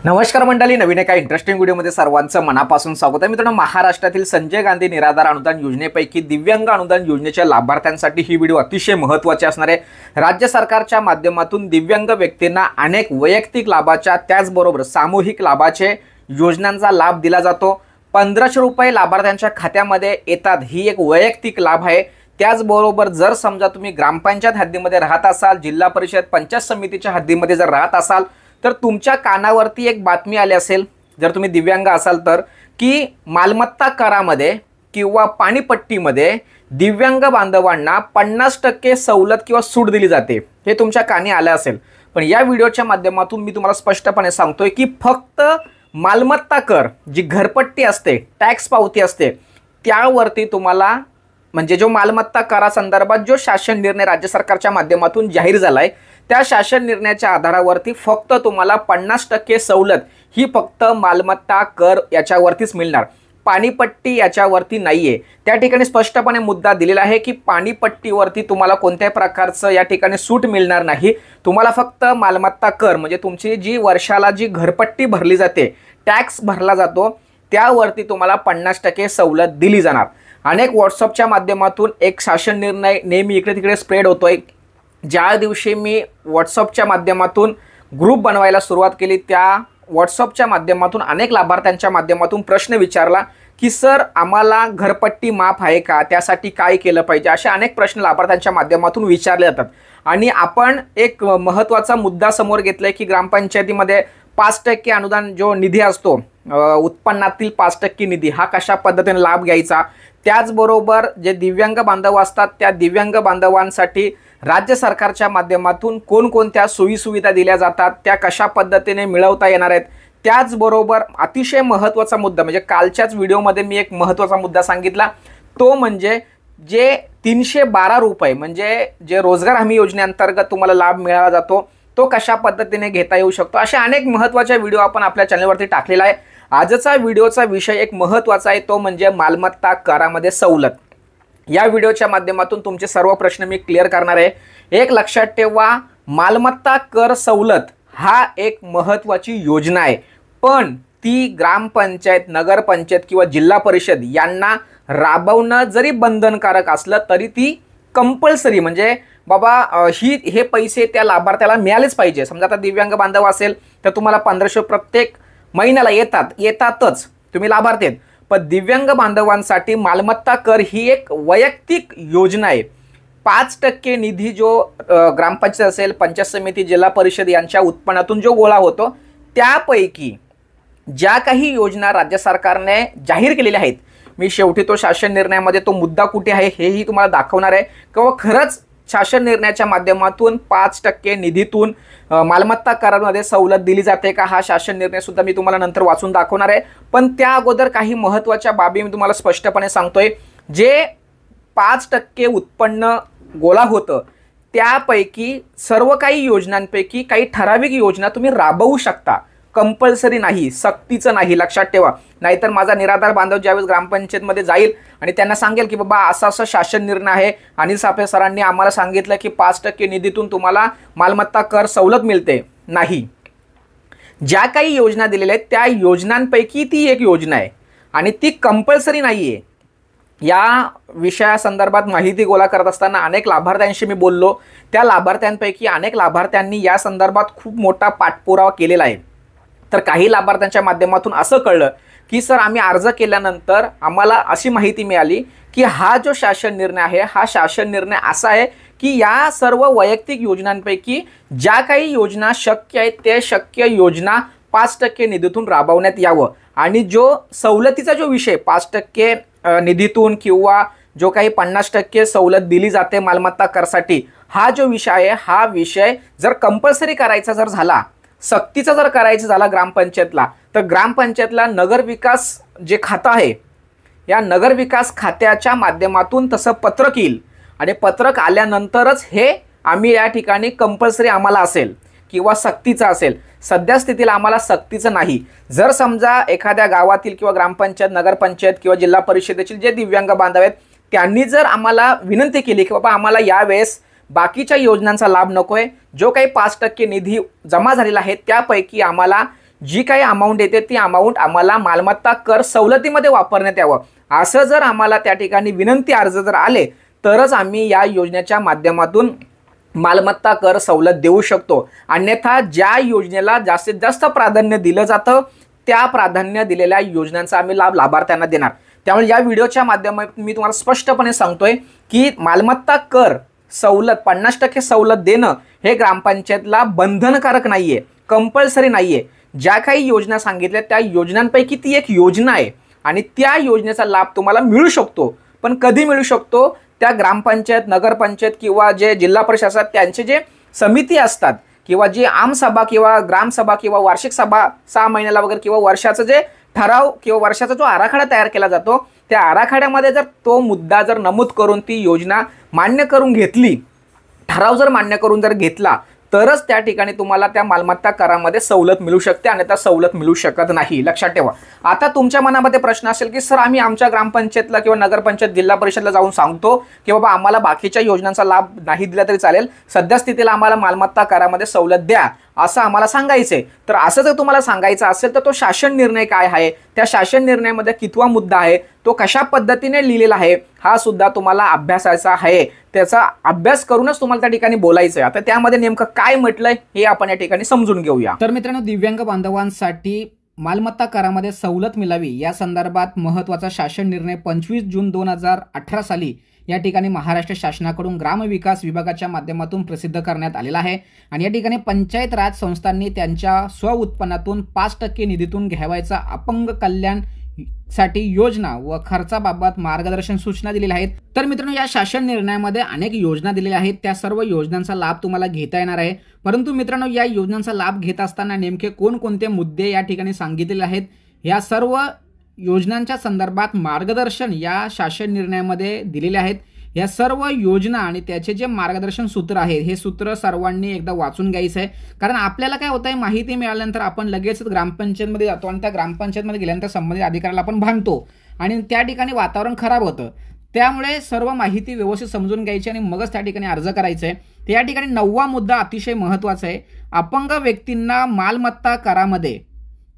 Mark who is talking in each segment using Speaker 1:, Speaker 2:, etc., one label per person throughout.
Speaker 1: नमस्कार मंडळी, नवीन एका इंटरेस्टिंग व्हिडिओमध्ये सर्वांचं मनापासून स्वागत आहे. मित्रांनो, महाराष्ट्रातील संजय गांधी निराधार अनुदान योजनेपैकी दिव्यांग अनुदान योजनेच्या लाभार्थ्यांसाठी ही व्हिडिओ अतिशय महत्त्वाची असणार आहे. राज्य सरकारच्या माध्यमातून दिव्यांग व्यक्तींना अनेक वैयक्तिक लाभाच्या त्याचबरोबर सामूहिक लाभाचे योजनांचा लाभ दिला जातो. 1500 रुपये लाभार्थ्यांच्या खात्यामध्ये येतात. ही एक वैयक्तिक लाभ आहे. त्याचबरोबर जर समजा तुम्ही ग्रामपंचायत हद्दीमध्ये राहत असाल, जिल्हा परिषद पंचायत समितीच्या हद्दीमध्ये जर राहत असाल तर तुमच्या कानावरती एक बातमी आली असेल, जर तुम्ही दिव्यांग असाल तर, की मालमत्ता करामध्ये किंवा पाणीपट्टीमध्ये दिव्यांग बांधवांना 50% सवलत किंवा सूट दिली जाते. हे तुमच्या कानी आलं असेल. पण या व्हिडिओच्या माध्यमातून मी तुम्हाला स्पष्टपणे सांगतोय की फक्त मालमत्ता कर, जी घरपट्टी असते, टॅक्स पावती असते, त्यावरती तुम्हाला म्हणजे जो मालमत्ता करासंदर्भात जो शासन निर्णय राज्य सरकारच्या माध्यमातून जाहीर झालाय, त्या शासन निर्णयाच्या आधारावरती फक्त तुम्हाला 50% सवलत ही फक्त मालमत्ता कर याच्यावरतीच मिळणार. पाणीपट्टी याच्यावरती नाहीये. त्या ठिकाणी स्पष्टपणे मुद्दा दिलेला आहे की पाणीपट्टीवरती तुम्हाला कोणत्याही प्रकारचं या ठिकाणी सूट मिळणार नाही. तुम्हाला फक्त मालमत्ता कर म्हणजे तुमची जी वर्षाला जी घरपट्टी भरली जाते, टॅक्स भरला जातो, त्यावरती तुम्हाला 50% सवलत दिली जाणार. अनेक व्हॉट्सअपच्या माध्यमातून एक शासन निर्णय नेहमी इकडे तिकडे स्प्रेड होतोय. ज्या दिवशी मी व्हॉट्सअपच्या माध्यमातून ग्रुप बनवायला सुरुवात केली, त्या व्हॉट्सअपच्या माध्यमातून अनेक लाभार्थ्यांच्या माध्यमातून प्रश्न विचारला की सर, आम्हाला घरपट्टी माफ आहे का, त्यासाठी काय केलं पाहिजे, असे अनेक प्रश्न लाभार्थ्यांच्या माध्यमातून विचारले जातात. आणि आपण एक महत्त्वाचा मुद्दा समोर घेतलाय की ग्रामपंचायतीमध्ये 5% अनुदान जो निधी असतो, उत्पन्नातील 5% निधी, हा कशा पद्धतीने लाभ घ्यायचा. त्याचबरोबर जे दिव्यांग बांधव असतात, त्या दिव्यांग बांधवांसाठी राज्य सरकारच्या माध्यमातून कोणकोणत्या सोयीसुविधा दिल्या जातात, त्या कशा पद्धतीने मिळवता येणार आहेत. त्याचबरोबर अतिशय महत्त्वाचा मुद्दा म्हणजे कालच्याच व्हिडिओमध्ये मी एक महत्त्वाचा मुद्दा सांगितला, तो म्हणजे जे 312 रुपये म्हणजे जे रोजगार हमी योजनेअंतर्गत तुम्हाला लाभ मिळाला जातो, तो कशा पद्धतीने घेता येऊ शकतो. अशा अनेक महत्त्वाच्या व्हिडिओ आपण आपल्या चॅनलवरती टाकलेला आहे. आजचा व्हिडिओचा विषय एक महत्त्वाचा आहे, तो म्हणजे मालमत्ता करामध्ये सवलत. या व्हिडिओच्या माध्यमातून तुमचे सर्व प्रश्न मी क्लिअर करणार आहे. एक लक्षात ठेवा, मालमत्ता कर सवलत हा एक महत्त्वाची योजना आहे, पण ती ग्रामपंचायत, नगरपंचायत किंवा जिल्हा परिषद यांना राबवणं जरी बंधनकारक असलं तरी ती कंपल्सरी म्हणजे बाबा हे पैसे त्या लाभार्थ्याला मिळालेच पाहिजे. समजा आता दिव्यांग बांधव असेल तर तुम्हाला 1500 प्रत्येक महिन्याला येतातच, तुम्ही लाभार्थी आहेत. पण दिव्यांग बांधवांसाठी मालमत्ता कर ही एक वैयक्तिक योजना आहे. 5% निधी जो ग्रामपंचायत असेल, पंचायत समिती, जिल्हा परिषद यांच्या उत्पन्नातून जो गोळा होतो, त्यापैकी ज्या काही योजना राज्य सरकारने जाहीर केलेल्या आहेत, मी शेवटी तो शासन निर्णयामध्ये तो मुद्दा कुठे आहे हेही तुम्हाला दाखवणार आहे. किंवा खरंच शासन निर्णयाच्या माध्यमातून 5% निधीतून मालमत्ता करामध्ये सवलत दिली जाते का, हा शासन निर्णय सुद्धा मी तुम्हाला नंतर वाचून दाखवणार आहे. पण त्या अगोदर काही महत्त्वाच्या बाबी मी तुम्हाला स्पष्टपणे सांगतोय. जे 5% उत्पन्न गोळा होतं, त्यापैकी सर्व काही योजनांपैकी काही ठराविक योजना तुम्ही राबवू शकता. कंपल्सरी नाही, सक्तीचं नाही, लक्षात ठेवा. नाहीतर माझा निराधार बांधव ज्यावेळेस ग्रामपंचायतमध्ये जाईल आणि त्यांना सांगेल की बाबा असं असं शासन निर्णय आहे, अनिल सापळे सरांनी आम्हाला सांगितलं की 5% निधीतून तुम्हाला मालमत्ता कर सवलत मिळते. नाही, ज्या काही योजना दिलेल्या आहेत त्या योजनांपैकी ती एक योजना आहे आणि ती कंपल्सरी नाही आहे. या विषयासंदर्भात माहिती गोळा करत असताना अनेक लाभार्थ्यांशी मी बोललो. त्या लाभार्थ्यांपैकी अनेक लाभार्थ्यांनी या संदर्भात खूप मोठा पाठपुरावा केलेला आहे. तर काही लाभार्थ्यांच्या माध्यमातून असं कळलं की सर, आम्ही अर्ज केल्यानंतर आम्हाला अशी माहिती मिळाली की हा जो शासन निर्णय आहे, हा शासन निर्णय असा आहे की या सर्व वैयक्तिक योजनांपैकी ज्या काही योजना शक्य आहेत, ते शक्य योजना 5% निधीतून राबवण्यात यावं. आणि जो सवलतीचा जो विषय 5% निधीतून किंवा जो काही 50% सवलत दिली जाते मालमत्ता करसाठी, हा जो विषय आहे, हा विषय जर कंपल्सरी करायचा जर झाला, सक्तीचा जर करायचं झाला ग्रामपंचायतला, तर ग्रामपंचायतला नगरविकास जे खातं आहे, या नगरविकास खात्याच्या माध्यमातून तसं पत्रक येईल आणि पत्रक आल्यानंतरच हे आम्ही या ठिकाणी कंपल्सरी आम्हाला असेल किंवा सक्तीचं असेल. सध्या स्थितीला आम्हाला सक्तीचं नाही. जर समजा एखाद्या गावातील किंवा ग्रामपंचायत, नगरपंचायत किंवा जिल्हा परिषदेतील जे दिव्यांग बांधव आहेत, त्यांनी जर आम्हाला विनंती केली की बाबा आम्हाला यावेळेस बाकीच्या योजनांचा लाभ नकोय, जो काही 5% निधी जमा झालेला आहे त्यापैकी आम्हाला जी काही अमाऊंट येते ती अमाऊंट आम्हाला मालमत्ता कर सवलतीमध्ये वापरण्यात यावं, असं जर आम्हाला त्या ठिकाणी विनंती अर्ज जर आले तरच आम्ही या योजनेच्या माध्यमातून मालमत्ता कर सवलत देऊ शकतो। अन्यथा ज्या योजनेला जास्तीत जास्त प्राधान्य दिलं जातं त्या प्राधान्य दिलेल्या योजनांचा आम्ही लाभ लाभार्थ्यांना देणार। त्यामुळे या व्हिडिओच्या माध्यमातून मी तुम्हाला स्पष्टपणे सांगतोय की मालमत्ता कर सवलत 50% सवलत देणं हे ग्रामपंचायतला बंधनकारक नाहीये, कंपल्सरी नाहीये। ज्या काही योजना सांगितल्या त्या योजनांपैकी ती एक योजना आहे आणि त्या योजनेचा लाभ तुम्हाला मिळू शकतो, पण कधी मिळू शकतो? त्या ग्रामपंचायत, नगरपंचायत किंवा जे जिल्हा परिषद असतात त्यांचे जे समिती असतात किंवा जी आमसभा किंवा ग्रामसभा किंवा वार्षिक सभा 6 महिन्याला वगैरे किंवा वर्षाचं जे ठराव किंवा वर्षाचा जो आराखडा तयार केला जातो त्या आराखड्यामध्ये जर तो मुद्दा जर नमूद करून ती योजना मान्य करून घेतली, ठराव जर मान्य करून जर घेतला तरच त्या ठिकाणी तुम्हाला त्या मालमत्ता करामध्ये सवलत मिळू शकते, अन्यथा सवलत मिळू शकत नाही, लक्षात ठेवा। आता तुमच्या मनामध्ये प्रश्न असेल की सर आम्ही आमच्या ग्रामपंचायतला किंवा नगरपंचायत जिल्हा परिषदला जाऊन सांगतो की बाबा आम्हाला बाकीच्या योजनांचा लाभ नाही दिला तरी चालेल, सध्या स्थितीला आम्हाला मालमत्ता करामध्ये सवलत द्या असं आम्हाला सांगायचंय। तर असं जर तुम्हाला सांगायचं असेल तर तो शासन निर्णय काय आहे, त्या शासन निर्णयामध्ये कितवा मुद्दा आहे, तो कशा पद्धतीने लिहिलेला आहे हा सुद्धा तुम्हाला अभ्यासायचा आहे। त्याचा अभ्यास करूनच तुम्हाला त्या ठिकाणी बोलायचं आहे। आता त्यामध्ये नेमकं काय म्हटलंय हे आपण या ठिकाणी समजून घेऊया।
Speaker 2: तर मित्रांनो, दिव्यांग बांधवांसाठी मालमत्ता करामध्ये सवलत मिळावी या संदर्भात महत्त्वाचा शासन निर्णय 25 जून 2018 साली या ठिकाणी महाराष्ट्र शासनाकडून ग्रामविकास विभागाच्या माध्यमातून प्रसिद्ध करण्यात आलेला आहे आणि या ठिकाणी पंचायत राज संस्थांनी त्यांच्या स्वउत्पन्नातून 5% निधीतून घ्यावायचा अपंग कल्याण साठी योजना व खर्चाबाबत मार्गदर्शन सूचना दिलेल्या आहेत। तर मित्रांनो, या शासन निर्णयामध्ये अनेक योजना दिलेल्या आहेत, त्या सर्व योजनांचा लाभ तुम्हाला घेता येणार आहे। परंतु मित्रांनो, या योजनांचा लाभ घेत असताना नेमके कोणकोणते मुद्दे या ठिकाणी सांगितलेले आहेत, या सर्व योजनांच्या संदर्भात मार्गदर्शन या शासन निर्णयामध्ये दिलेले आहेत। या सर्व योजना आणि त्याचे जे मार्गदर्शन सूत्र आहे हे सूत्र सर्वांनी एकदा वाचून घ्यायचं आहे, कारण आपल्याला काय होतंय, माहिती मिळाल्यानंतर आपण लगेच ग्रामपंचायतमध्ये जातो आणि त्या ग्रामपंचायतमध्ये गेल्यानंतर संबंधित अधिकाऱ्याला आपण भांडतो आणि त्या ठिकाणी वातावरण खराब होतं। त्यामुळे सर्व माहिती व्यवस्थित समजून घ्यायची आणि मगच त्या ठिकाणी अर्ज करायचा आहे। तर या ठिकाणी 9वा मुद्दा अतिशय महत्त्वाचा आहे, अपंग व्यक्तींना मालमत्ता करामध्ये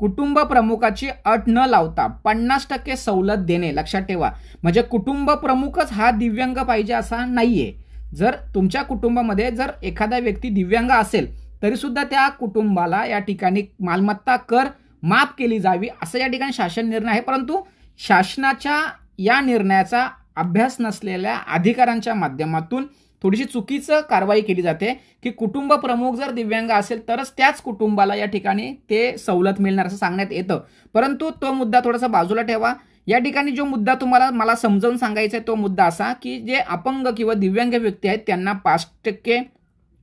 Speaker 2: कुटुंब प्रमुखाची अट न लावता 50% सवलत देणे, लक्षात ठेवा। म्हणजे कुटुंब प्रमुखच हा दिव्यांग पाहिजे असा नाहीये। जर तुमच्या कुटुंबामध्ये जर एखादा व्यक्ती दिव्यांग असेल तरी सुद्धा त्या कुटुंबाला या ठिकाणी मालमत्ता कर माफ केली जावी असं या ठिकाणी शासन निर्णय आहे। परंतु शासनाच्या या निर्णयाचा अभ्यास नसलेल्या अधिकाऱ्यांच्या माध्यमातून थोडीशी चुकीचं कारवाई केली जाते की कुटुंब प्रमुख जर दिव्यांग असेल तरच त्याच कुटुंबाला या ठिकाणी ते सवलत मिळणार असं सांगण्यात येतं। परंतु तो मुद्दा थोडासा बाजूला ठेवा। या ठिकाणी जो मुद्दा तुम्हाला मला समजावून सांगायचा आहे तो मुद्दा असा की जे अपंग किंवा दिव्यांग व्यक्ती आहेत त्यांना 5%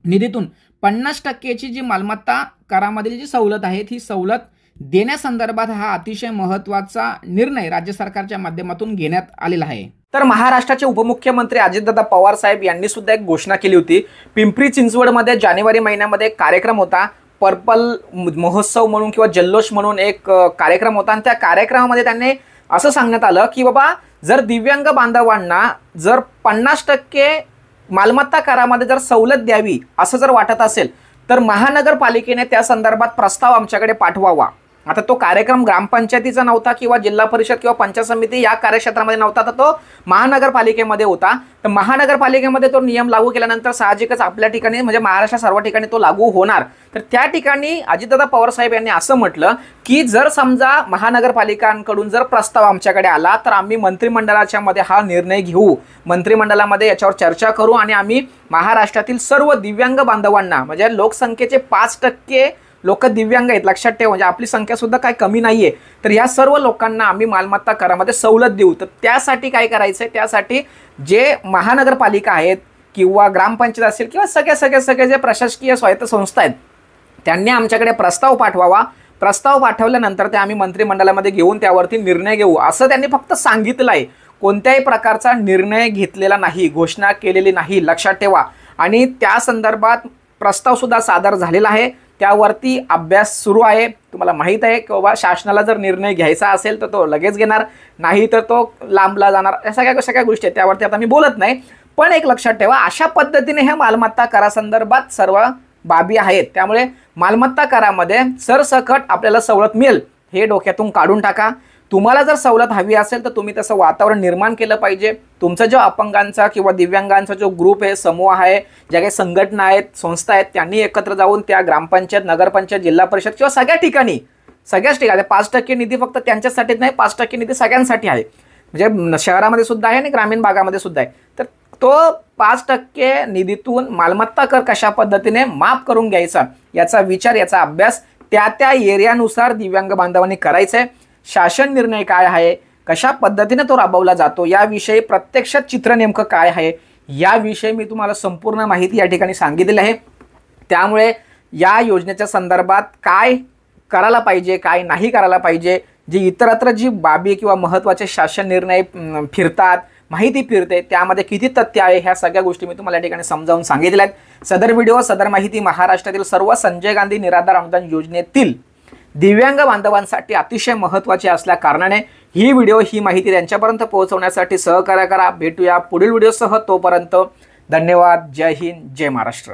Speaker 2: निधीतून 50%ची जी मालमत्ता करामधील जी सवलत आहे ती सवलत देण्यासंदर्भात हा अतिशय महत्त्वाचा निर्णय राज्य सरकारच्या माध्यमातून घेण्यात आलेला आहे।
Speaker 1: तर महाराष्ट्राचे उपमुख्यमंत्री अजितदादा पवार साहेब यांनी सुद्धा एक घोषणा केली होती। पिंपरी चिंचवडमध्ये जानेवारी महिन्यामध्ये एक कार्यक्रम होता, पर्पल महोत्सव म्हणून किंवा जल्लोष म्हणून एक कार्यक्रम होता आणि त्या कार्यक्रमामध्ये त्यांनी असं सांगण्यात आलं की बाबा जर दिव्यांग बांधवांना जर 50% मालमत्ता करामध्ये जर सवलत द्यावी असं जर वाटत असेल तर महानगरपालिकेने त्या संदर्भात प्रस्ताव आमच्याकडे पाठवावा। आता तो कार्यक्रम ग्रामपंचायतीचा नव्हता किंवा जिल्हा परिषद किंवा पंचायत समिती या कार्यक्षेत्रामध्ये नव्हता, तर तो महानगरपालिकेमध्ये होता। तर महानगरपालिकेमध्ये तो नियम लागू केल्यानंतर साहजिकच आपल्या ठिकाणी म्हणजे महाराष्ट्रात सर्व ठिकाणी तो लागू होणार। तर त्या ठिकाणी अजितदादा पवार साहेब यांनी असं म्हटलं की जर समजा महानगरपालिकांकडून जर प्रस्ताव आमच्याकडे आला तर आम्ही मंत्रिमंडळाच्या मध्ये हा निर्णय घेऊ, मंत्रिमंडळामध्ये याच्यावर चर्चा करू आणि आम्ही महाराष्ट्रातील सर्व दिव्यांग बांधवांना म्हणजे लोकसंख्येचे 5% लोक दिव्यांग आहेत, लक्षात ठेवा, म्हणजे आपली संख्या सुद्धा काही कमी नाहीये। तर या सर्व लोकांना आम्ही मालमत्ता करामध्ये सवलत देऊ। तर त्यासाठी काय करायचंय, त्यासाठी जे महानगरपालिका आहेत किंवा ग्रामपंचायत असेल किंवा सगळे जे प्रशासकीय स्वायत्त संस्था आहेत त्यांनी आमच्याकडे प्रस्ताव पाठवावा। प्रस्ताव पाठवल्यानंतर ते आम्ही मंत्रिमंडळामध्ये घेऊन त्यावरती निर्णय घेऊ असं त्यांनी फक्त सांगितलं आहे। कोणत्याही प्रकारचा निर्णय घेतलेला नाही, घोषणा केलेली नाही, लक्षात ठेवा। आणि त्या संदर्भात प्रस्ताव सुद्धा सादर झालेला आहे, त्यावरती अभ्यास सुरू आहे। तुम्हाला माहित आहे की बाबा शासनाला जर निर्णय घ्यायचा असेल तर तो लगेच घेणार, नाही तर तो लांबला जाणार, या सगळ्या गोष्टी त्यावरती आता मी बोलत नाही। पण एक लक्षात ठेवा, अशा पद्धतीने ह्या मालमत्ता करासंदर्भात सर्व बाबी आहेत, त्यामुळे मालमत्ता करामध्ये सरसकट आपल्याला सवलत मिळेल हे डोक्यातून काढून टाका. तुम्हाला जर सवलत हवी असेल तर तुम्ही तसं वातावरण निर्माण केलं पाहिजे. तुमचा जो अपंगांचा किंवा दिव्यांगांचा जो ग्रुप आहे, समूह आहे, ज्या काही संघटना आहेत, संस्था आहेत, त्यांनी एकत्र जाऊन त्या ग्रामपंचायत, नगरपंचायत, जिल्हा परिषद किंवा सगळ्याच ठिकाणी 5% निधी फक्त त्यांच्यासाठीच नाही, 5% निधी सगळ्यांसाठी आहे. म्हणजे शहरामध्ये सुद्धा आहे आणि ग्रामीण भागामध्ये सुद्धा आहे. तर तो 5% निधीतून मालमत्ता कर कशा पद्धतीने माफ करून घ्यायचा याचा विचार, याचा अभ्यास त्या एरियानुसार दिव्यांग बांधवांनी करायचा आहे. शासन निर्णय काय आहे, कशा पद्धतीने तो राबवला जातो, याविषयी प्रत्यक्षात चित्र नेमकं काय आहे याविषयी मी तुम्हाला संपूर्ण माहिती या ठिकाणी सांगितलेली आहे. त्यामुळे या योजनेच्या संदर्भात काय करायला पाहिजे, काय नाही करायला पाहिजे, जी इतरत्र जी बाबी किंवा महत्त्वाचे शासन निर्णय फिरतात, माहिती फिरते, त्यामध्ये किती तथ्य आहे, ह्या सगळ्या गोष्टी मी तुम्हाला या ठिकाणी समजावून सांगितल्या आहेत. सदर व्हिडिओ, सदर माहिती महाराष्ट्रातील सर्व संजय गांधी निराधार अनुदान योजनेतील दिव्यांग बांधवांसाठी अतिशय महत्त्वाची असल्या कारणाने ही माहिती त्यांच्यापर्यंत पोहोचवण्यासाठी सहकार्य करा. भेटूया पुढील व्हिडिओसह. तोपर्यंत धन्यवाद. जय हिंद, जय महाराष्ट्र.